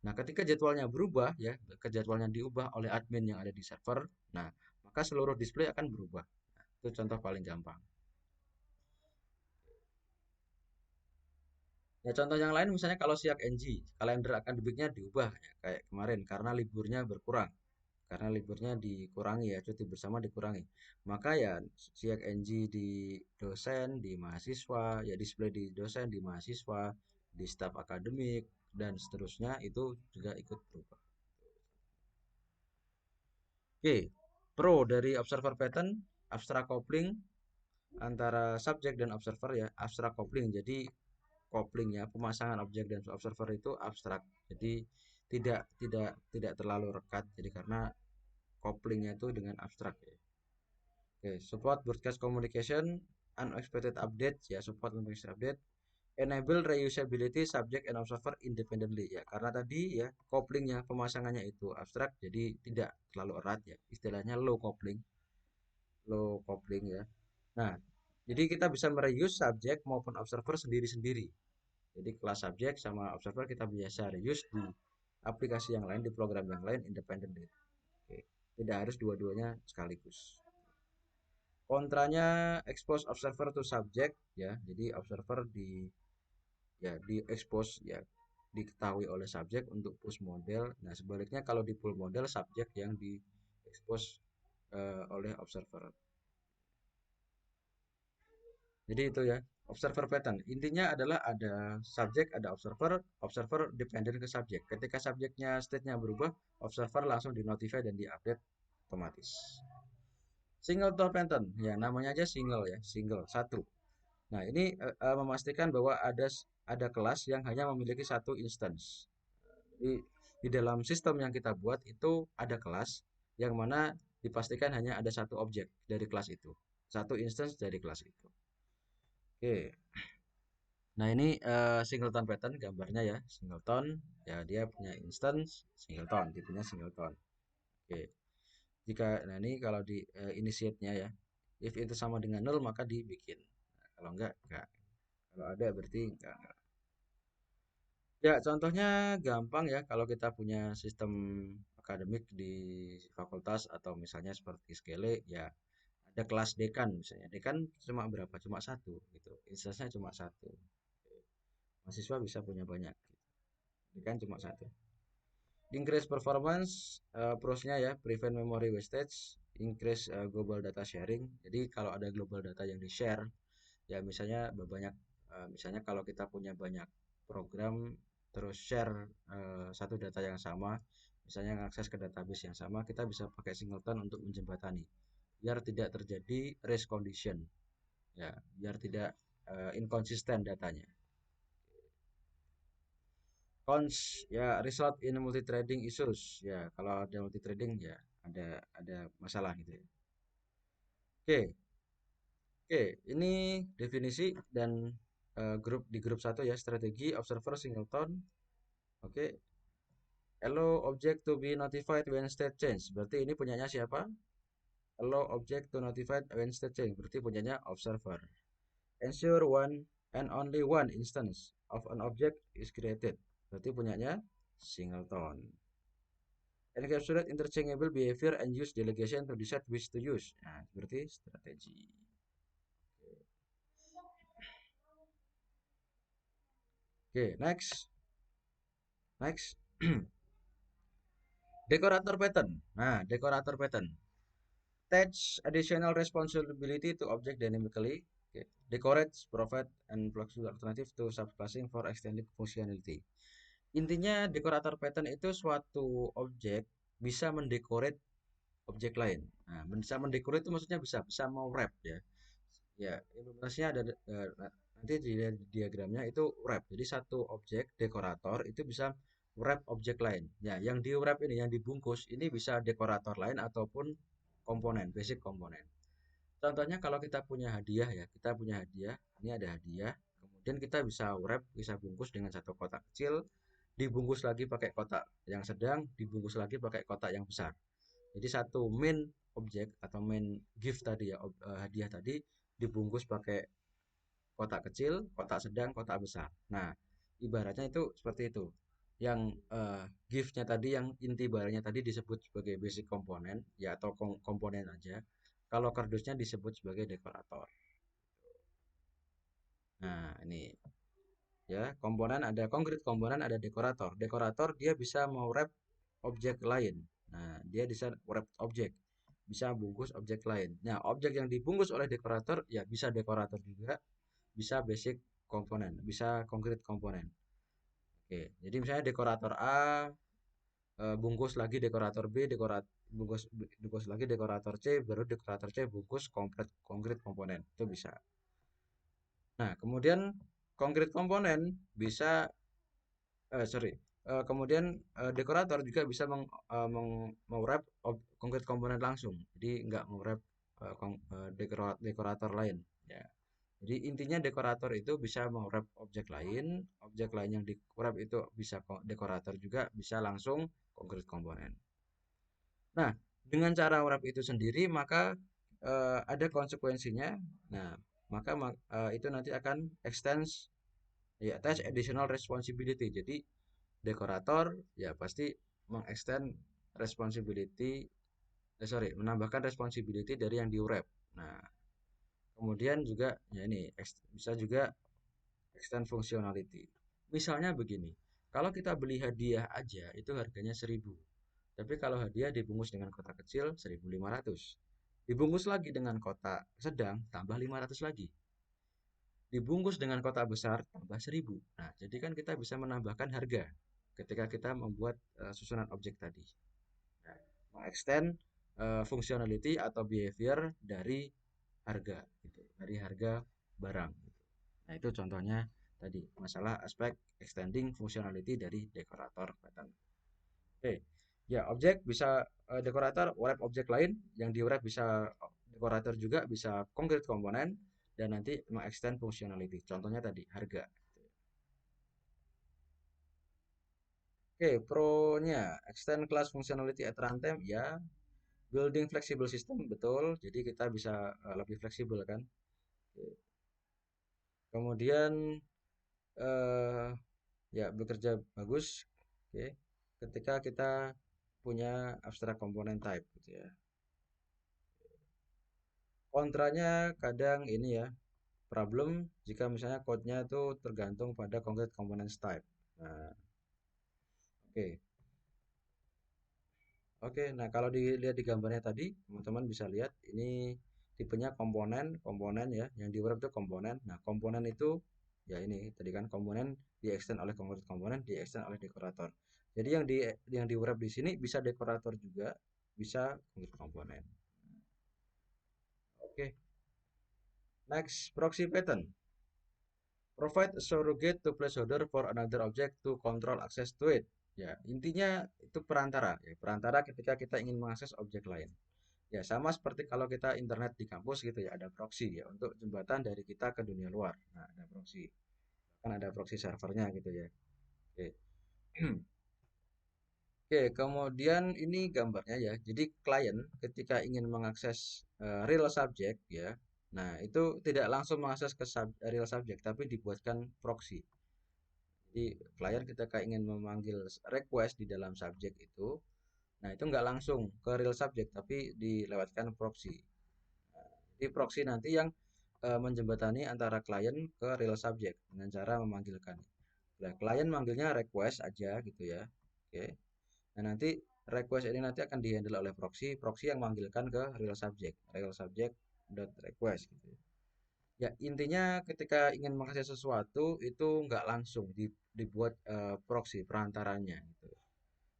Nah, ketika jadwalnya berubah ya, ke jadwalnya diubah oleh admin yang ada di server, nah, maka seluruh display akan berubah. Nah, itu contoh paling gampang. Ya, contoh yang lain misalnya kalau siak NG, kalender akademiknya diubah ya, kayak kemarin karena liburnya berkurang. Karena liburnya dikurangi ya, cuti bersama dikurangi. Maka ya siak NG di dosen, di mahasiswa, ya display di dosen, di mahasiswa, di staf akademik, dan seterusnya itu juga ikut berubah. Oke, pro dari observer pattern, abstract coupling antara subjek dan observer ya, abstract coupling. Jadi couplingnya, pemasangan objek dan observer itu abstrak. Jadi tidak terlalu rekat. Jadi karena couplingnya itu dengan abstrak ya. Oke, support broadcast communication, unexpected update ya, support unexpected update, enable reusability subject and observer independently ya. Karena tadi ya couplingnya, pemasangannya itu abstrak, jadi tidak terlalu erat ya. Istilahnya low coupling ya. Nah, jadi kita bisa mereuse subjek maupun observer sendiri-sendiri. Jadi kelas subjek sama observer kita biasa reuse di aplikasi yang lain, di program yang lain independently. Oke. Tidak harus dua-duanya sekaligus. Kontranya expose observer to subject ya. Jadi observer di expose ya diketahui oleh subjek untuk push model. Nah, sebaliknya kalau di pull model subjek yang di expose oleh observer. Jadi itu ya, observer pattern. Intinya adalah ada subjek, ada observer, observer dependen ke subjek. Ketika subjeknya state-nya berubah, observer langsung dinotify dan diupdate otomatis. Singleton pattern, ya namanya aja single ya, single, satu. Nah, ini memastikan bahwa ada kelas yang hanya memiliki satu instance. Di dalam sistem yang kita buat itu ada kelas yang mana dipastikan hanya ada satu objek dari kelas itu. Satu instance dari kelas itu. Oke. Nah, ini singleton pattern gambarnya ya. Singleton, ya dia punya instance singleton, tipenya singleton. Oke. Nah ini kalau di initiate-nya ya. If itu sama dengan nol maka dibikin. Nah, kalau enggak. Kalau ada berarti enggak. Ya, contohnya gampang ya kalau kita punya sistem akademik di fakultas atau misalnya seperti Skele ya ada kelas dekan misalnya. Dekan cuma berapa? Cuma satu gitu. Instance-nya cuma satu. Mahasiswa bisa punya banyak. Dekan cuma satu. Increase performance, pros-nya ya, prevent memory wastage, increase global data sharing. Jadi kalau ada global data yang di-share, ya misalnya misalnya kalau kita punya banyak program terus share satu data yang sama, misalnya mengakses ke database yang sama, kita bisa pakai singleton untuk menjembatani, biar tidak terjadi race condition, ya, biar tidak inkonsisten datanya. Cons ya result in multi-threading issues. Ya, kalau ada multi-threading ya ada masalah gitu ya. Oke, oke, ini definisi dan di grup satu ya strategi observer singleton. Oke, allow object to be notified when state change. Berarti ini punyanya siapa? Allow object to notified when state change. Berarti punyanya observer. Ensure one and only one instance of an object is created. Berarti punyanya singleton. Encapsulate interchangeable behavior and use delegation to decide which to use. Nah, seperti strategi. Oke, next. Next, dekorator pattern. Nah, dekorator pattern. Attach additional responsibility to object dynamically. Okay. Decorates provide and flexible alternative to subclassing for extended functionality. Intinya dekorator pattern itu suatu objek bisa mendecorate objek lain. Nah, bisa mendecorate itu maksudnya bisa mau wrap ya. Ya, implementasinya ada nanti di diagramnya itu wrap. Jadi satu objek dekorator itu bisa wrap objek lain. Ya, yang di wrap ini yang dibungkus ini bisa dekorator lain ataupun komponen, basic komponen. Contohnya kalau kita punya hadiah ya, kita punya hadiah, ini ada hadiah, kemudian kita bisa wrap, bisa bungkus dengan satu kotak kecil, dibungkus lagi pakai kotak yang sedang, dibungkus lagi pakai kotak yang besar. Jadi satu main objek atau main gift tadi ya, hadiah tadi dibungkus pakai kotak kecil, kotak sedang, kotak besar. Nah, ibaratnya itu seperti itu. Yang gift-nya tadi, yang inti barangnya tadi disebut sebagai basic komponen, ya atau komponen aja. Kalau kardusnya disebut sebagai dekorator. Nah, ini ya, komponen ada konkret komponen, ada dekorator. Dekorator dia bisa mau wrap objek lain. Nah, dia bisa wrap objek, bisa bungkus objek lain. Nah, objek yang dibungkus oleh dekorator ya bisa dekorator juga, bisa basic komponen, bisa konkret komponen. Oke, jadi misalnya dekorator A bungkus lagi dekorator B, bungkus bungkus lagi dekorator C, baru dekorator C bungkus komplit konkret komponen. Itu bisa. Nah, kemudian konkret komponen bisa sorry. Kemudian dekorator juga bisa meng-wrap konkret komponen langsung. Jadi nggak nge-wrap dekorator lain. Ya. Jadi intinya dekorator itu bisa meng-wrap objek lain yang di-wrap itu bisa dekorator juga bisa langsung konkret komponen. Nah, dengan cara wrap itu sendiri maka ada konsekuensinya. Nah, maka itu nanti akan extends ya attach additional responsibility. Jadi dekorator ya pasti mengextend responsibility sorry menambahkan responsibility dari yang di wrap. Nah, kemudian juga ya ini bisa juga extend functionality. Misalnya begini, kalau kita beli hadiah aja itu harganya 1.000. Tapi kalau hadiah dibungkus dengan kotak kecil 1.500. Dibungkus lagi dengan kotak sedang tambah 500 lagi. Dibungkus dengan kotak besar tambah 1.000. Nah, jadi kan kita bisa menambahkan harga ketika kita membuat susunan objek tadi. Nah, extend functionality atau behavior dari harga gitu, dari harga barang gitu. Nah, itu contohnya tadi masalah aspek extending functionality dari dekorator pattern. Oke. Ya, objek bisa dekorator wrap objek lain, yang di wrap bisa dekorator juga bisa konkret komponen dan nanti mengextend functionality. Contohnya tadi harga. Oke, pro-nya extend class functionality at runtime ya, building flexible system betul. Jadi kita bisa lebih fleksibel kan. Oke. Kemudian eh ya bekerja bagus. Oke. Ketika kita punya abstract component type gitu ya. Kontranya kadang ini ya, problem jika misalnya code-nya itu tergantung pada concrete components type. Nah, oke. Oke, nah kalau dilihat di gambarnya tadi, teman-teman bisa lihat ini tipenya komponen, komponen ya, yang di wrap itu komponen. Nah, komponen itu ya ini tadi kan komponen di extend oleh concrete komponen, di extend oleh dekorator. Jadi yang di wrap di sini bisa dekorator juga, bisa concrete komponen. Oke, next proxy pattern. Provide a surrogate to placeholder for another object to control access to it. Ya, intinya itu perantara. Ya, perantara ketika kita ingin mengakses objek lain. Ya, sama seperti kalau kita internet di kampus gitu ya, ada proxy ya untuk jembatan dari kita ke dunia luar. Nah, ada proxy. Kan ada proxy servernya gitu ya. Oke. Oke, kemudian ini gambarnya ya. Jadi klien ketika ingin mengakses real subject ya. Nah, itu tidak langsung mengakses ke real subject tapi dibuatkan proxy. Jadi klien ketika ingin memanggil request di dalam subjek itu, nah itu nggak langsung ke real subject tapi dilewatkan proxy. Nah, jadi proxy nanti yang menjembatani antara klien ke real subject dengan cara memanggilkan. Nah, klien manggilnya request aja gitu ya. Oke. Nah, nanti request ini nanti akan dihandle oleh proxy, proxy yang manggilkan ke real subject dot request gitu ya. Ya, intinya ketika ingin mengakses sesuatu itu nggak langsung dibuat proxy perantaranya gitu.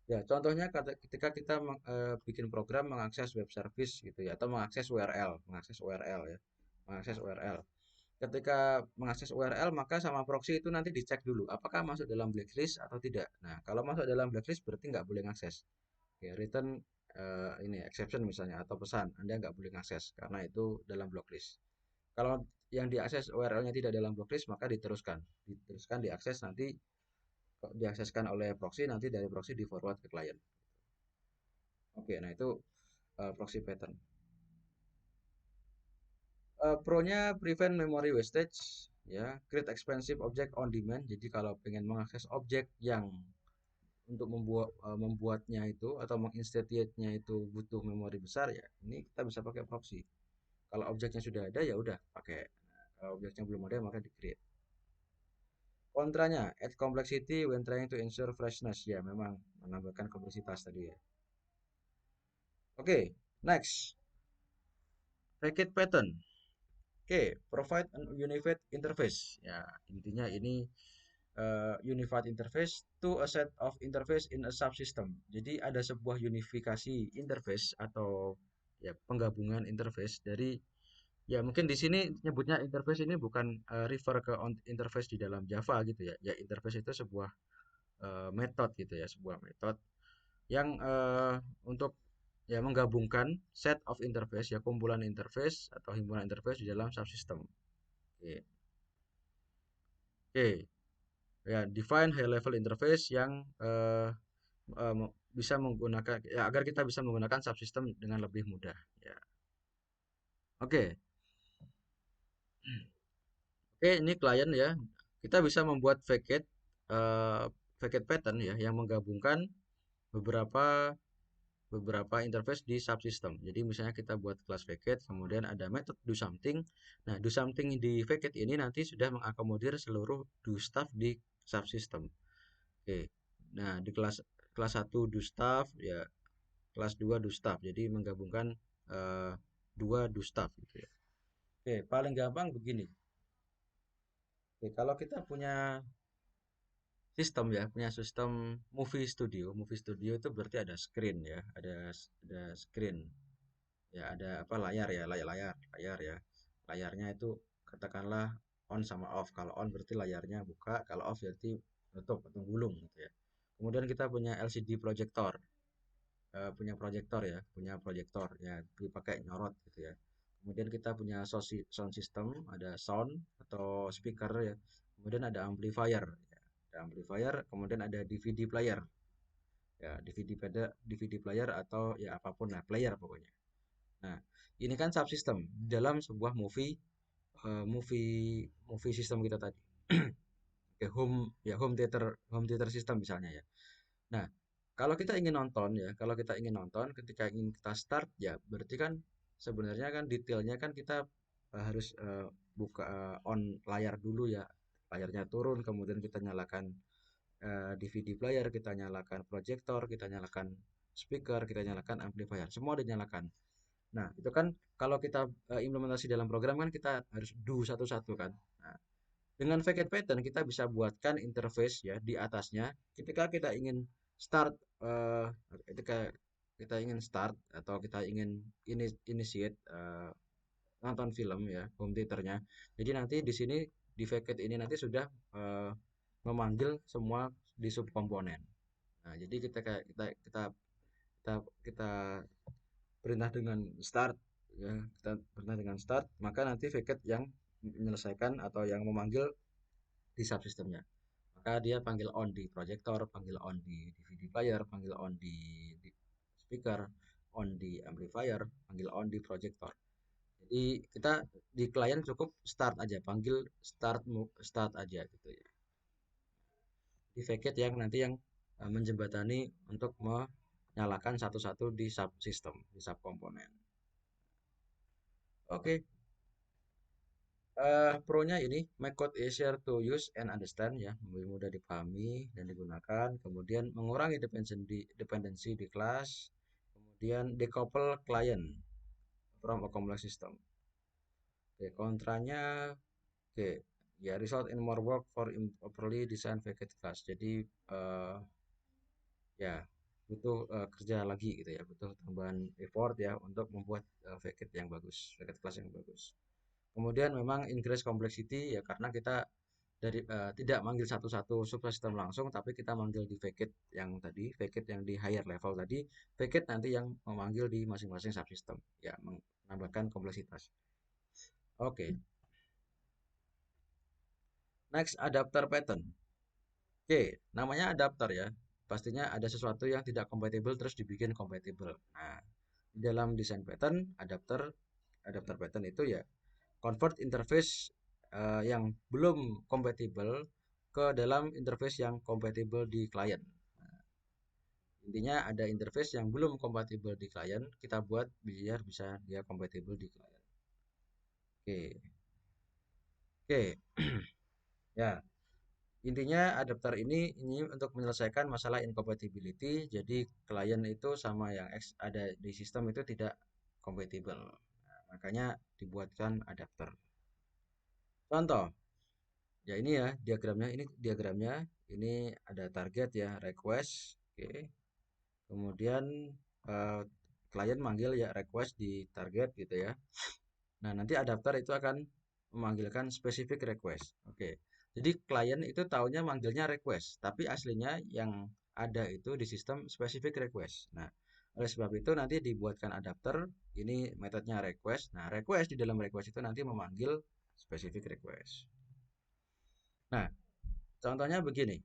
Ya, contohnya ketika kita bikin program mengakses web service gitu ya, atau mengakses URL ya, mengakses URL. Ketika mengakses URL, maka sama proxy itu nanti dicek dulu, apakah masuk dalam blacklist atau tidak. Nah, kalau masuk dalam blacklist berarti nggak boleh ngakses. Ya, return ini exception misalnya atau pesan, Anda nggak boleh ngakses karena itu dalam blacklist. Kalau yang diakses URL-nya tidak dalam blacklist, maka diteruskan diakses nanti diakseskan oleh proxy, nanti dari proxy di forward ke klien. Oke, nah itu proxy pattern. Pro-nya prevent memory wastage, ya, create expensive object on demand. Jadi kalau pengen mengakses objek yang untuk membuatnya itu atau menginstantiate-nya itu butuh memori besar ya, ini kita bisa pakai proxy. Kalau objeknya sudah ada ya udah pakai. Nah, kalau objeknya belum ada maka di create. Kontranya, add complexity when trying to ensure freshness. Ya, memang menambahkan kompleksitas tadi ya. Oke, next. Packet pattern. Oke, provide an unified interface. Ya, intinya ini unified interface to a set of interface in a subsystem. Jadi ada sebuah unifikasi interface atau ya penggabungan interface dari ya mungkin di sini nyebutnya interface ini bukan refer ke interface di dalam Java gitu ya. Ya interface itu sebuah metode gitu ya, sebuah metode yang untuk ya menggabungkan set of interface ya kumpulan interface atau himpunan interface di dalam subsystem. Oke. Oke, ya define high level interface yang bisa menggunakan ya agar kita bisa menggunakan subsystem dengan lebih mudah ya. Oke. Oke, ini klien ya. Kita bisa membuat eh, facet pattern ya yang menggabungkan beberapa beberapa interface di subsystem. Jadi misalnya kita buat kelas facet, kemudian ada method do something. Nah, do something di facet ini nanti sudah mengakomodir seluruh do stuff di subsystem. Oke. Nah, di kelas satu do stuff ya, kelas 2 do stuff. Jadi menggabungkan eh, dua do stuff gitu ya. Oke, paling gampang begini. Oke, kalau kita punya sistem ya, punya sistem movie studio. Movie studio itu berarti ada screen ya, ada screen. Ya, ada apa layar ya, layar ya. Layarnya itu katakanlah on sama off. Kalau on berarti layarnya buka, kalau off berarti tutup atau gulung gitu ya. Kemudian kita punya LCD projector. Punya proyektor ya, punya proyektor ya dipakai nyorot gitu ya. Kemudian kita punya sound system, ada sound atau speaker ya. Kemudian ada amplifier, ya. Ada amplifier, kemudian ada DVD player, ya DVD player atau ya apapun lah player pokoknya. Nah, ini kan subsystem dalam sebuah movie system kita tadi. Oke, home theater system misalnya ya. Nah, kalau kita ingin nonton ya, kalau kita ingin nonton, ketika ingin kita start ya, berarti kan sebenarnya kan detailnya kan kita harus buka on layar dulu ya, layarnya turun, kemudian kita nyalakan DVD player, kita nyalakan proyektor, kita nyalakan speaker, kita nyalakan amplifier, semua dinyalakan. Nah, itu kan kalau kita implementasi dalam program kan kita harus do satu-satu kan. Nah, dengan Facet Pattern kita bisa buatkan interface ya di atasnya ketika kita ingin start eh, ketika kita ingin start atau kita ingin initiate nonton film ya home theaternya. Jadi nanti di sini di Facet ini nanti sudah eh, memanggil semua di subkomponen. Nah, jadi kita kita perintah dengan start ya kita perintah dengan start maka nanti Facet yang menyelesaikan atau yang memanggil di subsistemnya. Maka dia panggil on di proyektor, panggil on di DVD player, panggil on di speaker, on di amplifier, panggil on di proyektor. Jadi kita di klien cukup start aja, panggil start aja gitu ya. Di packet yang nanti yang menjembatani untuk menyalakan satu-satu di subsystem, di subkomponen. Oke, Pro-nya ini make code easier to use and understand ya, lebih mudah dipahami dan digunakan. Kemudian mengurangi dependensi di kelas. Kemudian decouple client from a complex system. Oke, kontranya, oke, ya result in more work for improperly designed packet class. Jadi ya butuh kerja lagi gitu ya, butuh tambahan effort ya untuk membuat packet yang bagus, packet class yang bagus. Kemudian memang increase complexity ya karena kita tidak manggil satu-satu subsystem langsung, tapi kita manggil di packet yang tadi, packet yang di higher level tadi, packet nanti yang memanggil di masing-masing subsystem, ya menambahkan kompleksitas. Oke, next adapter pattern. Oke, namanya adapter ya. Pastinya ada sesuatu yang tidak kompatibel terus dibikin kompatibel. Nah, di dalam desain pattern, adapter pattern itu ya convert interface yang belum kompatibel ke dalam interface yang kompatibel di klien. Intinya ada interface yang belum kompatibel di klien, kita buat biar bisa dia kompatibel di klien. Oke, oke, ya. Intinya adapter ini untuk menyelesaikan masalah incompatibility. Jadi klien itu sama yang ada di sistem itu tidak compatible. Nah, makanya dibuatkan adapter. Contoh, ya ini ya diagramnya. Ini diagramnya. Ini ada target ya, request. Oke. Kemudian eh, klien manggil ya request di target gitu ya. Nah, nanti adapter itu akan memanggilkan specific request. Oke. Jadi klien itu taunya manggilnya request, tapi aslinya yang ada itu di sistem specific request. Nah, oleh sebab itu nanti dibuatkan adapter, ini metodenya request. Nah, request di dalam request itu nanti memanggil specific request. Nah, contohnya begini.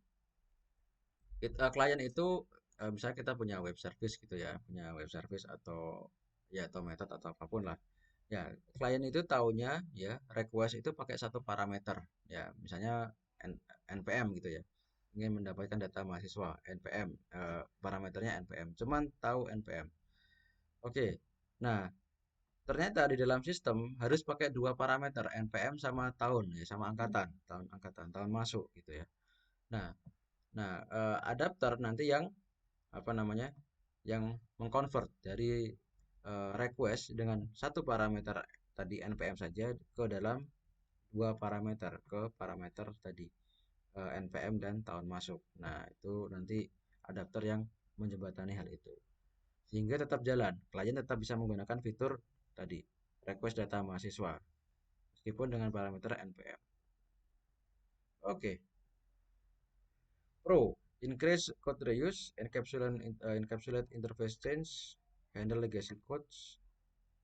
Klien itu misalnya kita punya web service gitu ya, punya web service atau ya atau metode atau apapun lah. Ya, klien itu taunya ya request itu pakai satu parameter ya, misalnya npm gitu ya. Ingin mendapatkan data mahasiswa npm, parameternya npm. Cuman tahu npm. Oke. Nah, ternyata di dalam sistem harus pakai dua parameter npm sama tahun ya, sama angkatan, tahun angkatan, tahun masuk gitu ya. Nah, adapter nanti yang apa namanya yang mengconvert dari request dengan satu parameter tadi npm saja ke dalam dua parameter ke parameter tadi npm dan tahun masuk. Nah, itu nanti adapter yang menjembatani hal itu. Sehingga tetap jalan, klien tetap bisa menggunakan fitur tadi request data mahasiswa meskipun dengan parameter npm. Oke, Pro, increase code reuse, encapsulate interface change, handle legacy codes.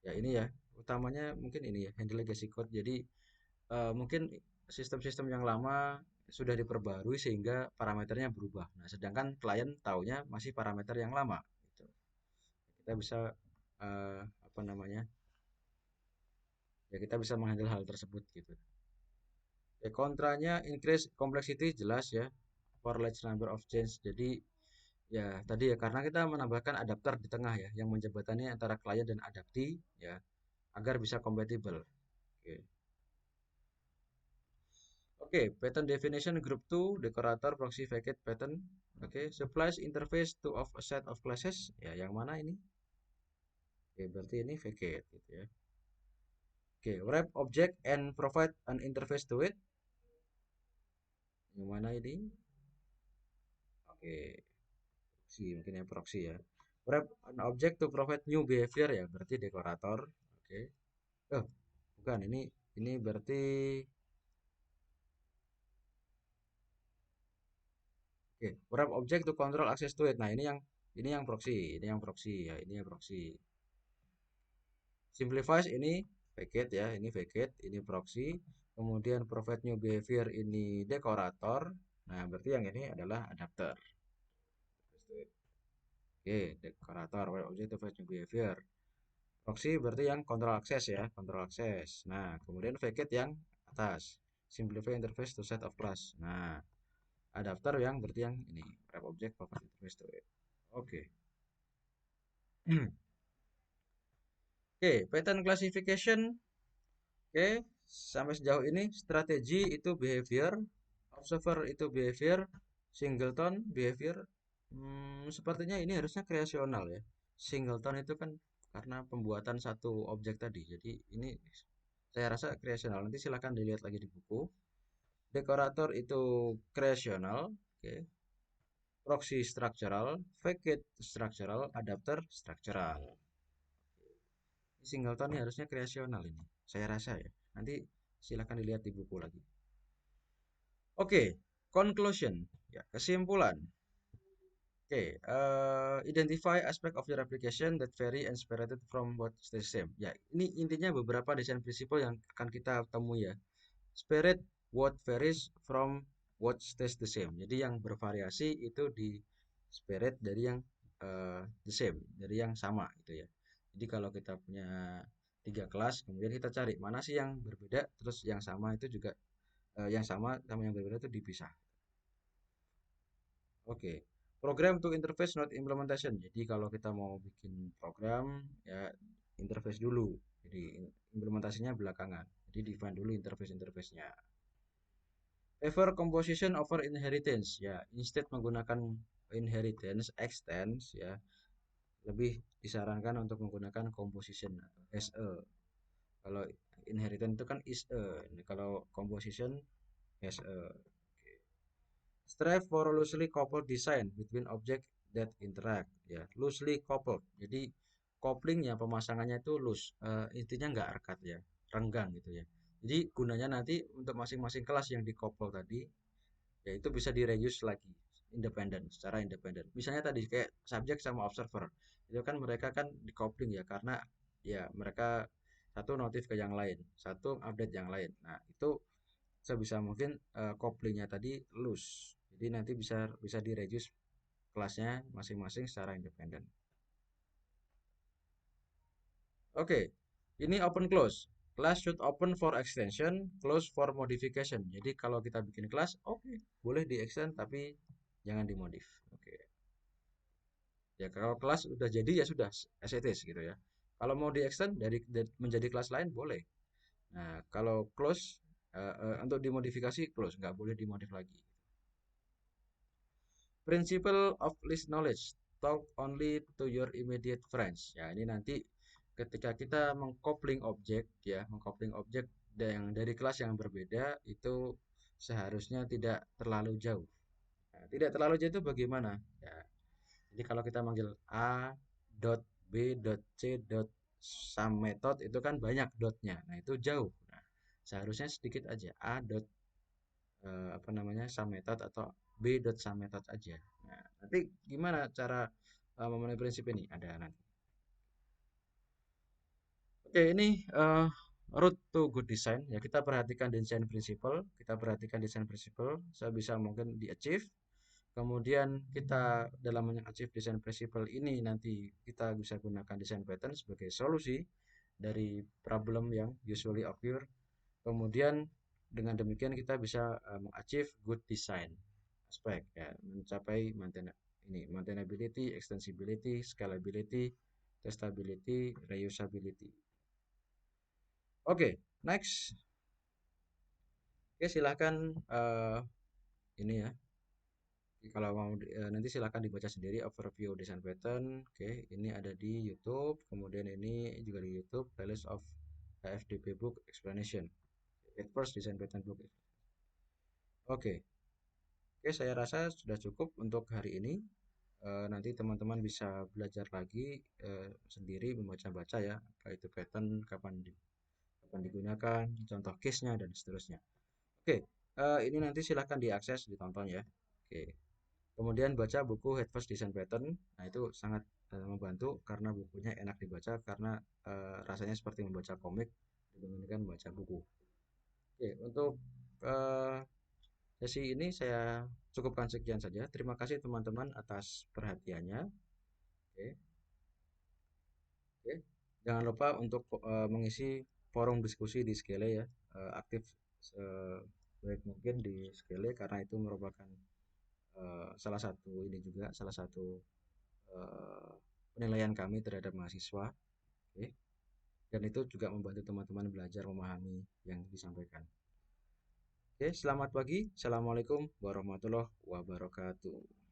Ya ini ya, utamanya mungkin ini ya, handle legacy code. Jadi mungkin sistem-sistem yang lama sudah diperbarui sehingga parameternya berubah. Nah, sedangkan klien taunya masih parameter yang lama. Gitu. Kita bisa apa namanya? Ya kita bisa menghandle hal tersebut gitu. Ya, kontranya increase complexity jelas ya, for large number of change. Jadi ya tadi ya karena kita menambahkan adapter di tengah ya, yang menjembatani antara klien dan adapti ya, agar bisa compatible. Oke. Oke, pattern definition group 2, decorator proxy facade pattern. Oke, supplies interface to of a set of classes. Ya, yang mana ini? Oke, berarti ini facade gitu ya. Oke, wrap object and provide an interface to it. Yang mana ini? Oke, proxy mungkin ya proxy ya. Wrap an object to provide new behavior ya, berarti dekorator. Oke. Oh, bukan ini berarti oke, wrap object to control access to it. Nah, ini yang proxy, ya, ini yang proxy. Simplifies ini packet ya, ini packet, ini proxy. Kemudian provide new behavior ini dekorator. Nah, berarti yang ini adalah adapter. Oke, dekorator, web object to provide new behavior. Proxy berarti yang control access ya, control access. Nah, kemudian packet yang atas. Simplify interface to set of class. Nah, adapter yang berarti yang ini, web object provide interface to it. Oke. Oke, pattern classification. Oke, Sampai sejauh ini strategi itu behavior, observer itu behavior, singleton behavior. Sepertinya ini harusnya kreasional ya. Singleton itu kan karena pembuatan satu objek tadi. Jadi ini saya rasa kreasional. Nanti silahkan dilihat lagi di buku. Dekorator itu kreasional, oke. Proxy structural, facade structural, adapter structural. Singleton ini harusnya kreasional ini. Saya rasa ya. Nanti silahkan dilihat di buku lagi. Oke, conclusion. Ya, kesimpulan. Oke, identify aspect of your application that vary and separated from what stays same. Ya, ini intinya beberapa design principle yang akan kita temui ya. Spirit what varies from what stays the same. Jadi yang bervariasi itu di spirit dari yang the same, dari yang sama gitu ya. Jadi kalau kita punya tiga kelas, kemudian kita cari mana sih yang berbeda, terus yang sama itu juga yang sama yang berbeda itu dipisah. Oke, program to interface not implementation. Jadi kalau kita mau bikin program ya interface dulu. Jadi implementasinya belakangan. Jadi define dulu interface-interface-nya. Favor composition over inheritance ya. Instead menggunakan inheritance extends ya, lebih disarankan untuk menggunakan composition atau SE. Kalau inheritance itu kan is a. Kalau composition SE. Strive for loosely coupled design between object that interact ya. Loosely coupled. Jadi couplingnya pemasangannya itu loose. Intinya nggak rekat ya, renggang gitu ya. Jadi gunanya nanti untuk masing-masing kelas yang dikouple tadi ya itu bisa di reuse lagi independen, secara independen. Misalnya tadi kayak subjek sama observer itu kan mereka kan di coupling ya karena ya mereka satu notif ke yang lain, satu update yang lain. Nah itu sebisa mungkin couplingnya tadi loose, jadi nanti bisa bisa di reuse kelasnya masing-masing secara independen. Oke, ini open close. Class should open for extension, close for modification. Jadi kalau kita bikin kelas, oke, boleh di extend tapi jangan dimodif. Oke. Ya kalau kelas udah jadi ya sudah as it is gitu ya. Kalau mau di extend menjadi kelas lain boleh. Nah, kalau close untuk dimodifikasi close, nggak boleh dimodif lagi. Principle of least knowledge. Talk only to your immediate friends. Ya, ini nanti ketika kita mengkopling objek ya, mengkopling objek yang dari kelas yang berbeda itu seharusnya tidak terlalu jauh. Nah, tidak terlalu jauh itu bagaimana? Ya, jadi kalau kita manggil A dot B dot C dot sum method itu kan banyak dotnya. Nah, itu jauh. Nah, seharusnya sedikit aja. A dot apa namanya sum method atau B dot sum method aja. Nah, nanti gimana cara memenuhi prinsip ini? Ada nanti. Oke, ini route to good design. Ya, kita perhatikan design principle, kita perhatikan design principle sebisa mungkin di achieve. Kemudian kita dalam achieve design principle ini nanti kita bisa gunakan design pattern sebagai solusi dari problem yang usually occur. Kemudian dengan demikian kita bisa achieve good design aspek ya, mencapai maintainability, extensibility, scalability, testability, reusability. Oke, next. Oke, silahkan ini ya. Kalau mau nanti silahkan dibaca sendiri overview design pattern. Oke, ini ada di YouTube. Kemudian ini juga di YouTube playlist of FDP book explanation. At first design pattern book. Oke, oke saya rasa sudah cukup untuk hari ini. Nanti teman-teman bisa belajar lagi sendiri membaca-baca ya, apa itu pattern, kapan digunakan, contoh case-nya dan seterusnya. Oke, ini nanti silahkan diakses, ditonton ya. Oke. Kemudian baca buku Head First Design Pattern. Nah, itu sangat membantu karena bukunya enak dibaca karena rasanya seperti membaca komik dibandingkan membaca buku. Oke, untuk eh, sesi ini saya cukupkan sekian saja. Terima kasih teman-teman atas perhatiannya. Oke, oke. Jangan lupa untuk mengisi forum diskusi di Skele ya, aktif sebaik mungkin di Skele karena itu merupakan salah satu ini juga salah satu penilaian kami terhadap mahasiswa. Oke. dan itu juga membantu teman-teman belajar memahami yang disampaikan. Oke, selamat pagi. Assalamualaikum warahmatullahi wabarakatuh.